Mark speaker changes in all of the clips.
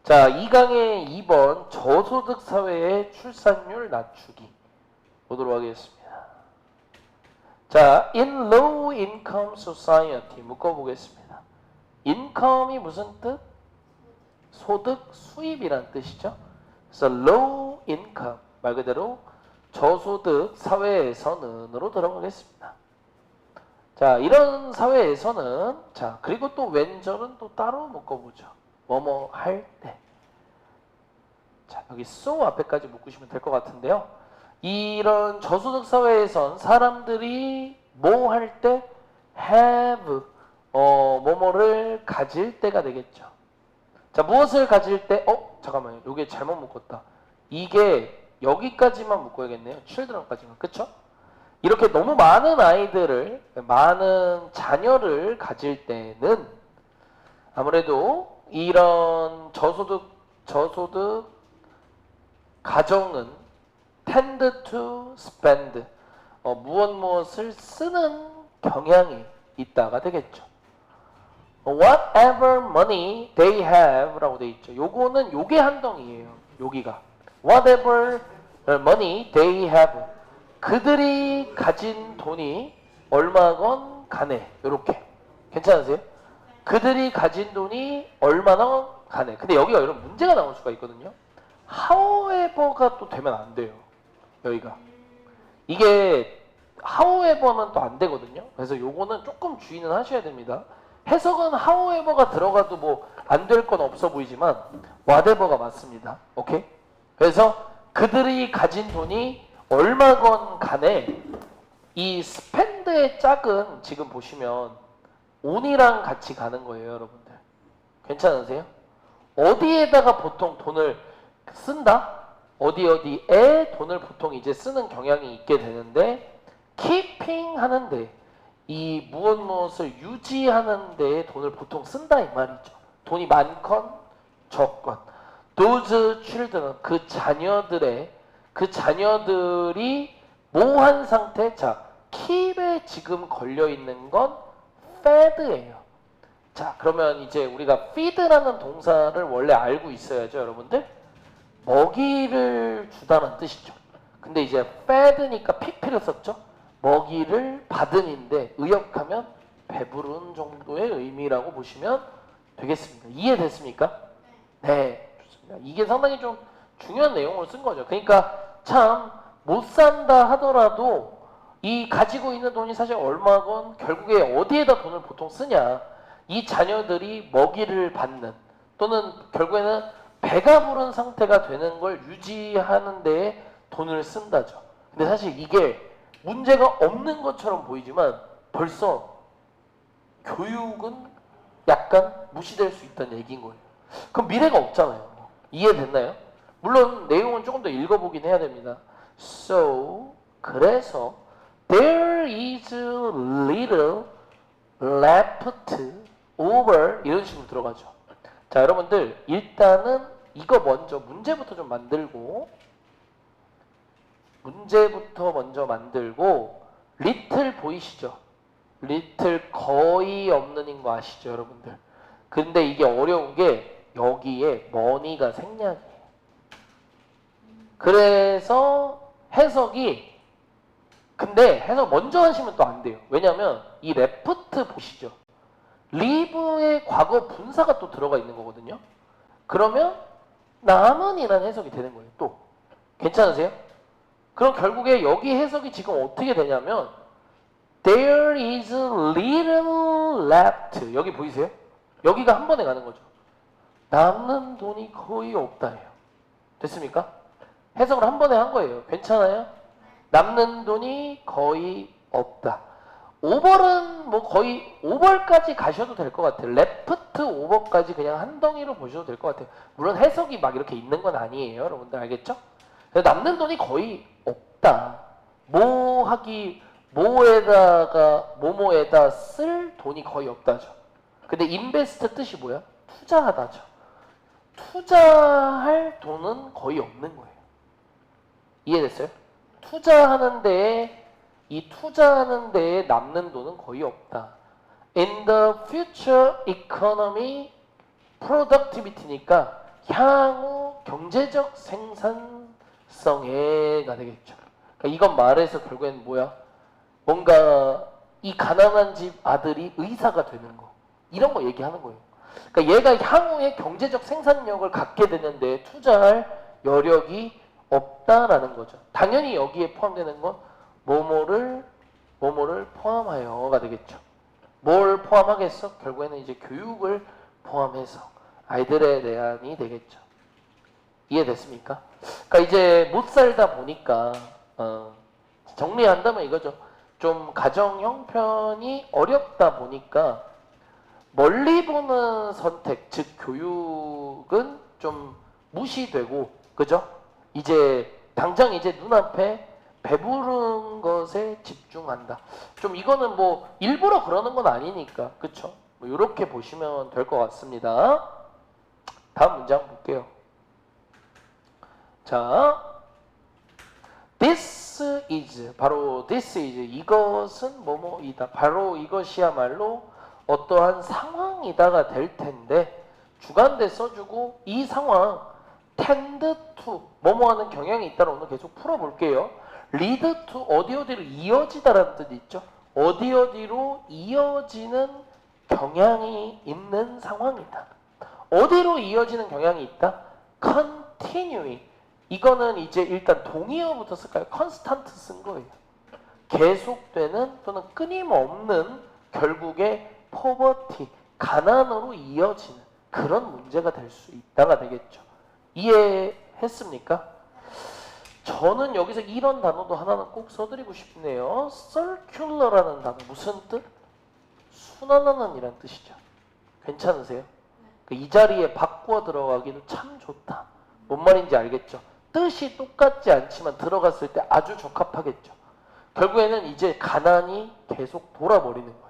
Speaker 1: 자, 2강의 2번 저소득 사회의 출산율 낮추기 보도록 하겠습니다. 자, in low income society 묶어보겠습니다. income이 무슨 뜻? 소득, 수입이란 뜻이죠. 그래서 low income 말 그대로 저소득 사회에서는으로 들어가겠습니다. 자, 이런 사회에서는 자, 그리고 또 왼절은 또 따로 묶어보죠. 뭐뭐 할 때. 자, 여기 so 앞에까지 묶으시면 될 것 같은데요. 이런 저소득 사회에선 사람들이 뭐 할 때 have 뭐뭐를 가질 때가 되겠죠. 자, 무엇을 가질 때 잠깐만요. 요게 잘못 묶었다. 이게 여기까지만 묶어야겠네요. children까지만. 그쵸? 이렇게 너무 많은 아이들을, 많은 자녀를 가질 때는 아무래도 이런 저소득 가정은 tend to spend 무엇을 쓰는 경향이 있다가 되겠죠. Whatever money they have 라고 되어 있죠. 요거는 요게 한덩이에요. 여기가 Whatever money they have 그들이 가진 돈이 얼마건 간에 요렇게 괜찮으세요? 그들이 가진 돈이 얼마나 간에 근데 여기가 이런 문제가 나올 수가 있거든요. however가 또 되면 안 돼요. 여기가 이게 however는 또 안 되거든요. 그래서 요거는 조금 주의는 하셔야 됩니다. 해석은 however가 들어가도 뭐 안 될 건 없어 보이지만 whatever가 맞습니다. 오케이? 그래서 그들이 가진 돈이 얼마건 간에 이 spend의 짝은 지금 보시면 on이랑 같이 가는 거예요, 여러분들. 괜찮으세요? 어디에다가 보통 돈을 쓴다? 어디에 돈을 보통 이제 쓰는 경향이 있게 되는데 keeping 하는데 이 무엇을 유지하는 데에 돈을 보통 쓴다 이 말이죠. 돈이 많건 적건 those children 그 자녀들이 뭐한 상태? 자, keep에 지금 걸려 있는 건 fed예요. 자, 그러면 이제 우리가 feed라는 동사를 원래 알고 있어야죠, 여러분들. 먹이를 주다는 뜻이죠. 근데 이제 fed니까 pp를 썼죠. 먹이를 받은인데 의역하면 배부른 정도의 의미라고 보시면 되겠습니다. 이해됐습니까? 네, 좋습니다. 이게 상당히 좀 중요한 내용을 쓴 거죠. 그러니까 참 못 산다 하더라도 이 가지고 있는 돈이 사실 얼마건 결국에 어디에다 돈을 보통 쓰냐. 이 자녀들이 먹이를 받는 또는 결국에는 배가 부른 상태가 되는 걸 유지하는 데에 돈을 쓴다죠. 근데 사실 이게 문제가 없는 것처럼 보이지만 벌써 교육은 약간 무시될 수 있다는 얘기인 거예요. 그럼 미래가 없잖아요. 이해됐나요? 물론 내용은 조금 더 읽어보긴 해야 됩니다. So, 그래서 there is little left over 이런 식으로 들어가죠. 자, 여러분들 일단은 이거 먼저 문제부터 좀 만들고 little 보이시죠? little 거의 없는인 거 아시죠, 여러분들? 근데 이게 어려운 게 여기에 money가 생략이에요. 그래서 근데 해석 먼저 하시면 또 안 돼요. 왜냐면 이 left 보시죠? live의 과거 분사가 또 들어가 있는 거거든요. 그러면 남은이라는 해석이 되는 거예요. 또 괜찮으세요? 그럼 결국에 여기 해석이 지금 어떻게 되냐면 there is little left 여기 보이세요? 여기가 한 번에 가는 거죠. 남는 돈이 거의 없다예요. 됐습니까? 해석을 한 번에 한 거예요. 괜찮아요? 남는 돈이 거의 없다. 오벌은 뭐 거의 오벌까지 가셔도 될 것 같아요. 레프트 오버까지 그냥 한 덩이로 보셔도 될 것 같아요. 물론 해석이 막 이렇게 있는 건 아니에요. 여러분들 알겠죠? 남는 돈이 거의 없다. 뭐에다 쓸 돈이 거의 없다죠. 근데 인베스트 뜻이 뭐야? 투자하다죠. 투자할 돈은 거의 없는 거예요. 이해됐어요? 투자하는 데에 남는 돈은 거의 없다. In the future economy productivity니까 향후 경제적 생산성에가 되겠죠. 그러니까 이건 말해서 결국엔 뭐야? 뭔가 이 가난한 집 아들이 의사가 되는 거, 이런 거 얘기하는 거예요. 그러니까 얘가 향후에 경제적 생산력을 갖게 되는데 투자할 여력이 없다라는 거죠. 당연히 여기에 포함되는 건 뭐뭐를 포함하여가 되겠죠. 뭘 포함하겠어? 결국에는 이제 교육을 포함해서 아이들에 대한이 되겠죠. 이해됐습니까? 그러니까 이제 못 살다 보니까 정리한다면 이거죠. 좀 가정 형편이 어렵다 보니까 멀리 보는 선택, 즉 교육은 좀 무시되고, 그죠? 이제 당장 이제 눈앞에 배부른 것에 집중한다. 좀 이거는 뭐 일부러 그러는 건 아니니까, 그쵸? 뭐 이렇게 보시면 될 것 같습니다. 다음 문장 볼게요. 자, this is, 바로 this is, 이것은 뭐뭐이다. 바로 이것이야말로 어떠한 상황이다가 될 텐데, 주관대 써주고 이 상황 tend to, 뭐뭐하는 경향이 있다를 오늘 계속 풀어볼게요. lead to, 어디로 이어지다라는 뜻이 있죠. 어디로 이어지는 경향이 있는 상황이다. 어디로 이어지는 경향이 있다? continuing. 이거는 이제 일단 동의어부터 쓸까요? constant 쓴 거예요. 계속되는 또는 끊임없는 결국에 poverty, 가난으로 이어지는 그런 문제가 될 수 있다가 되겠죠. 이해했습니까? 저는 여기서 이런 단어도 하나는 꼭 써드리고 싶네요. circular라는 단어, 무슨 뜻? 순환하는 이란 뜻이죠. 괜찮으세요? 이 자리에 바꾸어 들어가기도 참 좋다. 뭔 말인지 알겠죠? 뜻이 똑같지 않지만 들어갔을 때 아주 적합하겠죠. 결국에는 이제 가난이 계속 돌아버리는 거예요.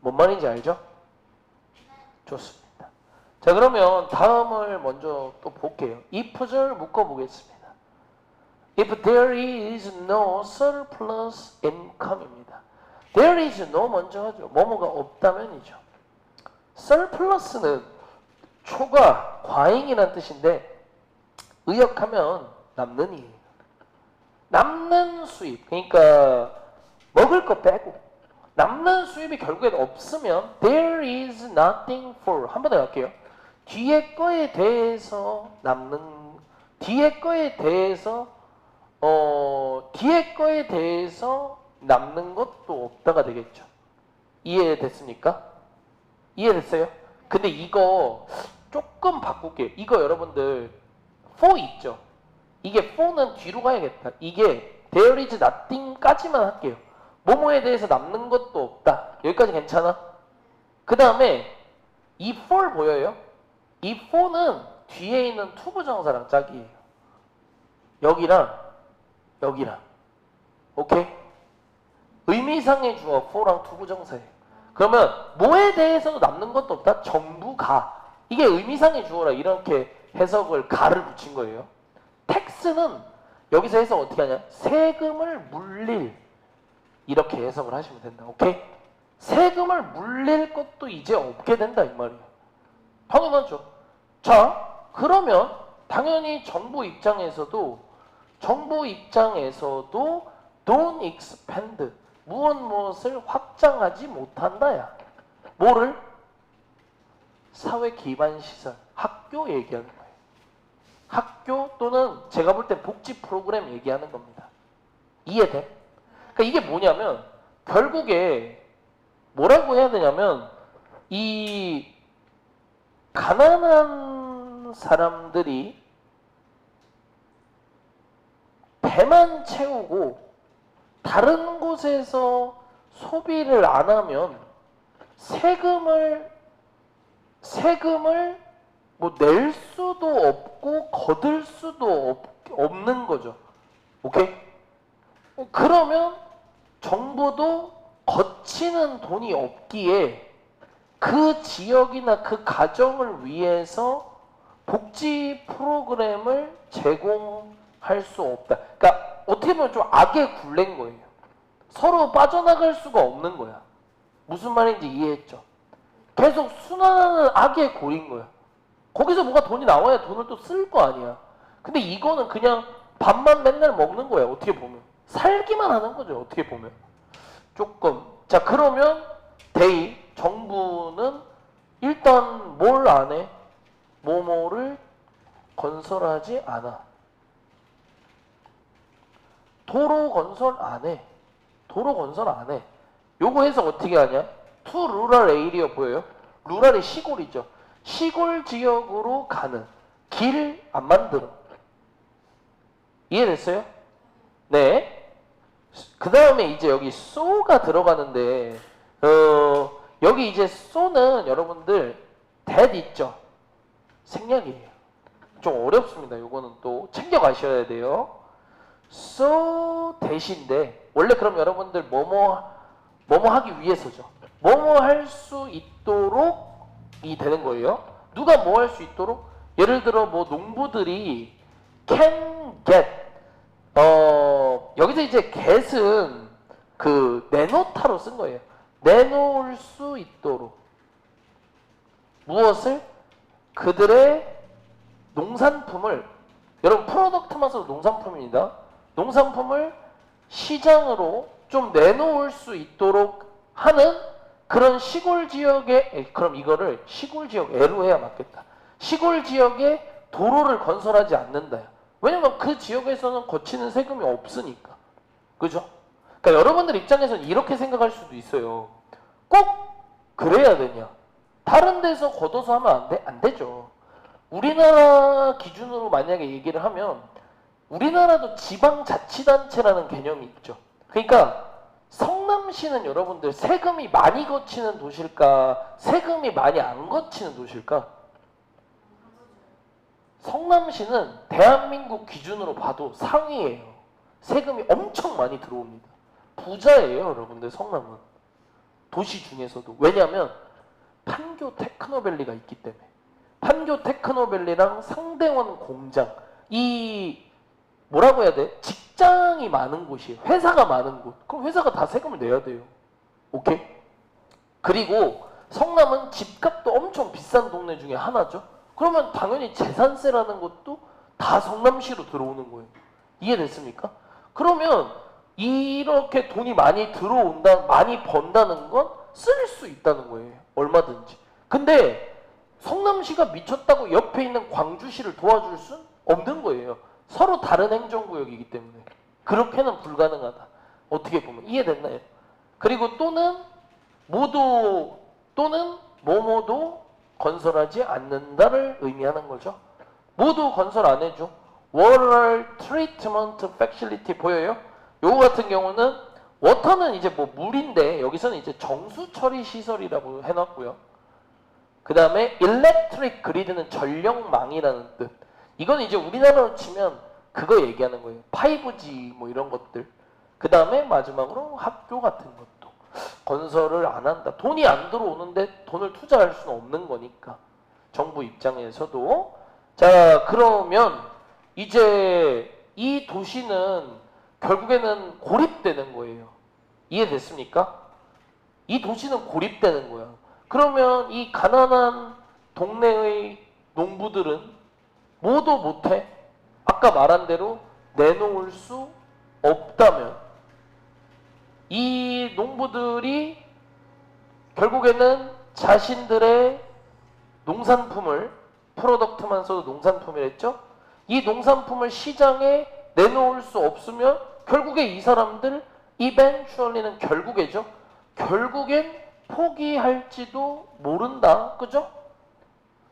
Speaker 1: 뭔 말인지 알죠? 좋습니다. 자, 그러면 다음을 먼저 또 볼게요. if절 묶어보겠습니다. If there is no surplus income입니다. There is no 먼저 하죠. 뭐뭐가 없다면이죠. surplus는 초과, 과잉이라는 뜻인데 의역하면 남는 이에요. 남는 수입, 그러니까 먹을 거 빼고 남는 수입이 결국엔 없으면 there is nothing for, 한 번 더 할게요. 뒤에 거에 대해서 남는, 뒤에 거에 대해서 남는 것도 없다가 되겠죠. 이해됐습니까? 이해됐어요? 근데 이거 조금 바꿀게요. 이거 여러분들 for 있죠? 이게 for는 뒤로 가야겠다. 이게 there is nothing까지만 할게요. 뭐뭐에 대해서 남는 것도 없다. 여기까지 괜찮아? 그 다음에 이 for 보여요? 이 for는 뒤에 있는 투부정사랑 짝이에요. 여기랑 오케이? 의미상의 주어 for랑 투부정사예요. 그러면 뭐에 대해서도 남는 것도 없다? 전부 가. 이게 의미상의 주어라 이렇게 해석을 가를 붙인 거예요. 텍스는 여기서 해석 어떻게 하냐? 세금을 물릴, 이렇게 해석을 하시면 된다. 오케이? 세금을 물릴 것도 이제 없게 된다 이 말이에요. 당연하죠. 자, 그러면 당연히 정부 입장에서도 don't expand, 무엇을 확장하지 못한다야. 뭐를? 사회 기반 시설, 학교 얘기하는 거예요. 학교 또는 제가 볼 때 복지 프로그램 얘기하는 겁니다. 이해돼? 그러니까 이게 뭐냐면 결국에 뭐라고 해야 되냐면 이 가난한 사람들이 배만 채우고 다른 곳에서 소비를 안 하면 세금을 뭐 낼 수도 없고 거둘 수도 없는 거죠. 오케이? 그러면 정부도 거치는 돈이 없기에 그 지역이나 그 가정을 위해서 복지 프로그램을 제공할 수 없다. 그러니까 어떻게 보면 좀 악의 굴레인 거예요. 서로 빠져나갈 수가 없는 거야. 무슨 말인지 이해했죠? 계속 순환하는 악의 골인 거야. 거기서 뭔가 돈이 나와야 돈을 또 쓸 거 아니야. 근데 이거는 그냥 밥만 맨날 먹는 거야. 어떻게 보면 살기만 하는 거죠. 어떻게 보면 조금. 자, 그러면 they 정부는 일단 뭘 안 해? 뭐뭐를 건설하지 않아. 도로 건설 안 해. 도로 건설 안 해. 요거 해석 어떻게 하냐? to rural area 보여요? 루랄이 시골이죠. 시골 지역으로 가는 길 안 만들어. 이해됐어요? 네. 그 다음에 이제 여기 so가 들어가는데 여기 이제 so는 여러분들 that 있죠? 생략이에요. 좀 어렵습니다. 요거는 또 챙겨 가셔야 돼요. so 대신데 원래 그럼 여러분들 뭐뭐 하기 위해서죠. 뭐뭐 할 수 있도록이 되는 거예요. 누가 뭐 할 수 있도록? 예를 들어 뭐 농부들이 can get 여기서 이제 get은 그 내놓다로 쓴 거예요. 내놓을 수 있도록 무엇을? 그들의 농산품을, 여러분 프로덕트만 써도 농산품입니다. 농산품을 시장으로 좀 내놓을 수 있도록 하는 그런 시골 지역에, 그럼 이거를 시골 지역에로 해야 맞겠다. 시골 지역에 도로를 건설하지 않는다. 왜냐면 그 지역에서는 거치는 세금이 없으니까. 그죠? 그러니까 여러분들 입장에서는 이렇게 생각할 수도 있어요. 꼭 그래야 되냐? 다른 데서 걷어서 하면 안 돼? 안 되죠. 우리나라 기준으로 만약에 얘기를 하면 우리나라도 지방자치단체라는 개념이 있죠. 그러니까 성남시는 여러분들 세금이 많이 거치는 도시일까? 세금이 많이 안 거치는 도시일까? 성남시는 대한민국 기준으로 봐도 상위예요. 세금이 엄청 많이 들어옵니다. 부자예요, 여러분들 성남은. 도시 중에서도. 왜냐하면 판교 테크노밸리가 있기 때문에. 판교 테크노밸리랑 상대원 공장, 이 뭐라고 해야 돼? 직장이 많은 곳이에요. 회사가 많은 곳. 그럼 회사가 다 세금을 내야 돼요. 오케이? 그리고 성남은 집값도 엄청 비싼 동네 중에 하나죠. 그러면 당연히 재산세라는 것도 다 성남시로 들어오는 거예요. 이해됐습니까? 그러면 이렇게 돈이 많이 들어온다, 많이 번다는 건 쓸 수 있다는 거예요. 얼마든지. 근데 성남시가 미쳤다고 옆에 있는 광주시를 도와줄 순 없는 거예요. 서로 다른 행정구역이기 때문에. 그렇게는 불가능하다. 어떻게 보면. 이해됐나요? 그리고 또는 모두 또는 뭐뭐도 건설하지 않는다를 의미하는 거죠. 모두 건설 안 해줘. Water Treatment Facility 보여요? 요거 같은 경우는 워터는 이제 뭐 물인데 여기서는 이제 정수 처리 시설이라고 해놨고요. 그 다음에 Electric Grid는 전력망이라는 뜻. 이건 이제 우리나라로 치면 그거 얘기하는 거예요. 5G 뭐 이런 것들. 그 다음에 마지막으로 학교 같은 것도 건설을 안 한다. 돈이 안 들어오는데 돈을 투자할 수는 없는 거니까. 정부 입장에서도. 자, 그러면 이제 이 도시는 결국에는 고립되는 거예요. 이해됐습니까? 이 도시는 고립되는 거야. 그러면 이 가난한 동네의 농부들은 뭐도 못해? 아까 말한 대로 내놓을 수 없다면 이 농부들이 결국에는 자신들의 농산품을, 프로덕트만 써도 농산품이랬죠? 이 농산품을 시장에 내놓을 수 없으면 결국에 이 사람들 eventually는 결국에죠. 결국엔 포기할지도 모른다. 그죠?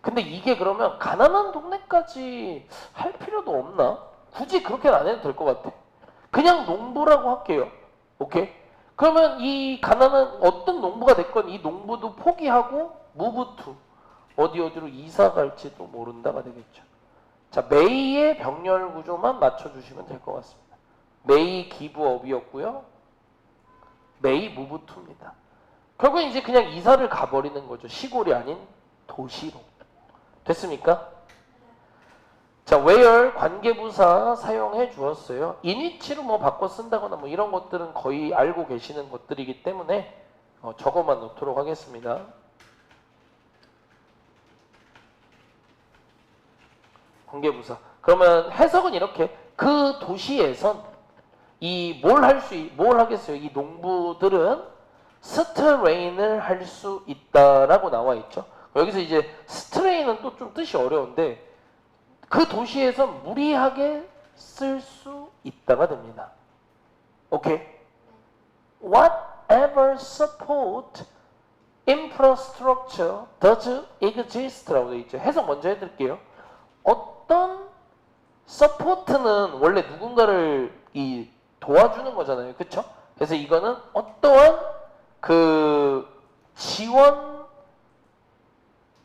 Speaker 1: 근데 이게 그러면 가난한 동네까지 할 필요도 없나? 굳이 그렇게는 안 해도 될 것 같아. 그냥 농부라고 할게요. 오케이? 그러면 이 가난한 어떤 농부가 됐건 이 농부도 포기하고 move to 어디로 이사 갈지도 모른다가 되겠죠. 자, 메이의 병렬 구조만 맞춰주시면 될 것 같습니다. 메이 기브업이었고요. 메이 move to입니다. 결국 이제 그냥 이사를 가버리는 거죠. 시골이 아닌 도시로. 됐습니까? 자, where 관계부사 사용해 주었어요. 인위치로 뭐 바꿔 쓴다거나 뭐 이런 것들은 거의 알고 계시는 것들이기 때문에 적어만 놓도록 하겠습니다. 관계부사. 그러면 해석은 이렇게 그 도시에선 이 뭘 하겠어요? 이 농부들은 스트레인을 할 수 있다라고 나와 있죠. 여기서 이제 스트레인은 또 좀 뜻이 어려운데 그 도시에서 무리하게 쓸 수 있다가 됩니다. 오케이? Whatever support infrastructure does exist라고 되어 있죠. 해석 먼저 해드릴게요. 어떤 support는 원래 누군가를 도와주는 거잖아요. 그쵸? 그래서 이거는 어떠한 그 지원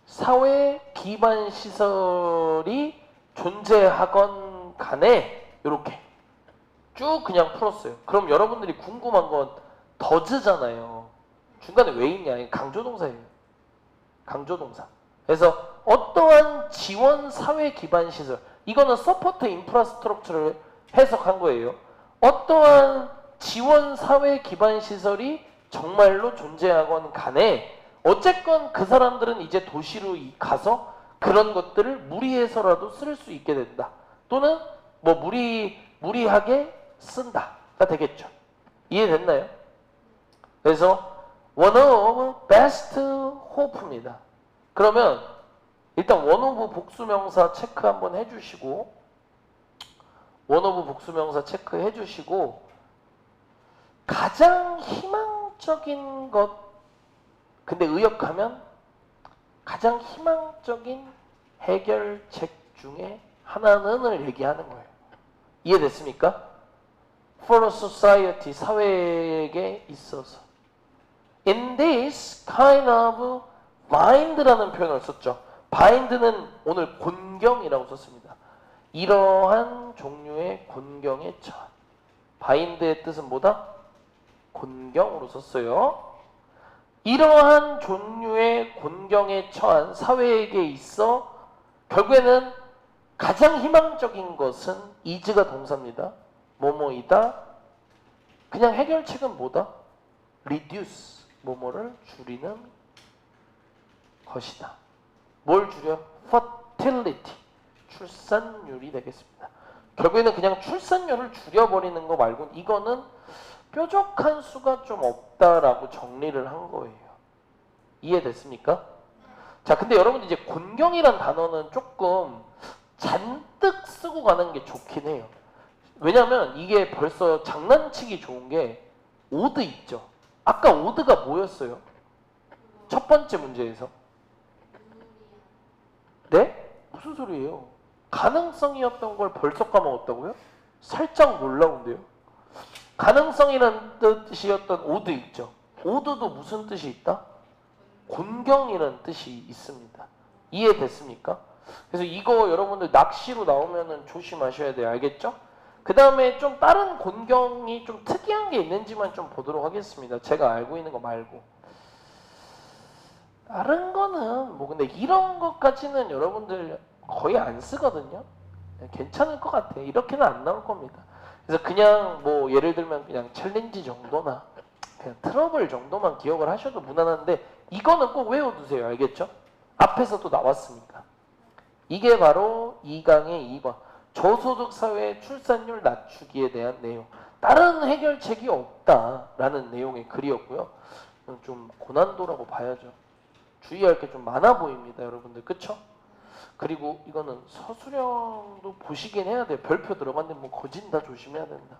Speaker 1: 사회 기반 시설이 존재하건 간에 이렇게 쭉 그냥 풀었어요. 그럼 여러분들이 궁금한 건 더즈잖아요. 중간에 왜 있냐? 강조동사예요. 강조동사. 그래서 어떠한 지원 사회 기반 시설, 이거는 서포트 인프라스트럭처를 해석한 거예요. 어떠한 지원 사회 기반 시설이 정말로 존재하건 간에 어쨌건 그 사람들은 이제 도시로 가서 그런 것들을 무리해서라도 쓸 수 있게 된다. 또는 뭐 무리하게 쓴다가 되겠죠. 이해됐나요? 그래서 one of best hope입니다. 그러면 일단 one of 복수명사 체크 한번 해주시고 one of 복수명사 체크 해주시고 가장 희망적인 것 근데 의역하면 가장 희망적인 해결책 중에 하나는을 얘기하는 거예요. 이해됐습니까? For a society, 사회에게 있어서 In this kind of bind라는 표현을 썼죠. bind는 오늘 곤경이라고 썼습니다. 이러한 종류의 곤경에 처한 bind의 뜻은 뭐다? 곤경으로 썼어요. 이러한 종류의 곤경에 처한 사회에게 있어 결국에는 가장 희망적인 것은 is가 동사입니다. 뭐뭐이다. 그냥 해결책은 뭐다? reduce. 뭐뭐를 줄이는 것이다. 뭘 줄여? fertility. 출산율이 되겠습니다. 결국에는 그냥 출산율을 줄여버리는 거 말고 이거는 뾰족한 수가 좀 없다라고 정리를 한 거예요. 이해됐습니까? 자, 근데 여러분 이제 곤경이란 단어는 조금 잔뜩 쓰고 가는 게 좋긴 해요. 왜냐면 이게 벌써 장난치기 좋은 게 오드 있죠. 아까 오드가 뭐였어요? 첫 번째 문제에서. 네? 무슨 소리예요? 가능성이었던 걸 벌써 까먹었다고요? 살짝 놀라운데요. 가능성이라는 뜻이었던 오드 있죠. 오드도 무슨 뜻이 있다? 곤경이라는 뜻이 있습니다. 이해됐습니까? 그래서 이거 여러분들 낚시로 나오면은 조심하셔야 돼요. 알겠죠? 그 다음에 좀 다른 곤경이 좀 특이한 게 있는지만 좀 보도록 하겠습니다. 제가 알고 있는 거 말고. 다른 거는 뭐 근데 이런 것까지는 여러분들 거의 안 쓰거든요. 괜찮을 것 같아요. 이렇게는 안 나올 겁니다. 그래서 그냥 뭐 예를 들면 그냥 챌린지 정도나 그냥 트러블 정도만 기억을 하셔도 무난한데 이거는 꼭 외워두세요. 알겠죠? 앞에서도 나왔으니까. 이게 바로 2강의 2번. 저소득 사회의 출산율 낮추기에 대한 내용. 다른 해결책이 없다라는 내용의 글이었고요. 좀 고난도라고 봐야죠. 주의할 게 좀 많아 보입니다. 여러분들. 그쵸? 그리고 이거는 서술형도 보시긴 해야 돼요. 별표 들어갔는데 뭐 거진 다 조심해야 된다.